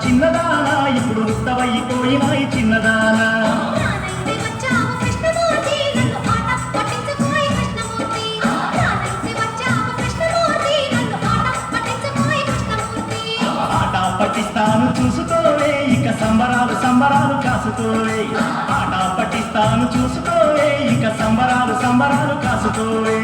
చిన్నదానా ఇప్పుడు ఉత్తవైపోయినాయి చిన్నదానా ఆట పట్టిస్తాను చూసుకోవే ఇక సంబరాలు సంబరాలు కాసుకోవే ఆట పట్టిస్తాను చూసుకోవే ఇక సంబరాలు సంబరాలు కాసుకోవే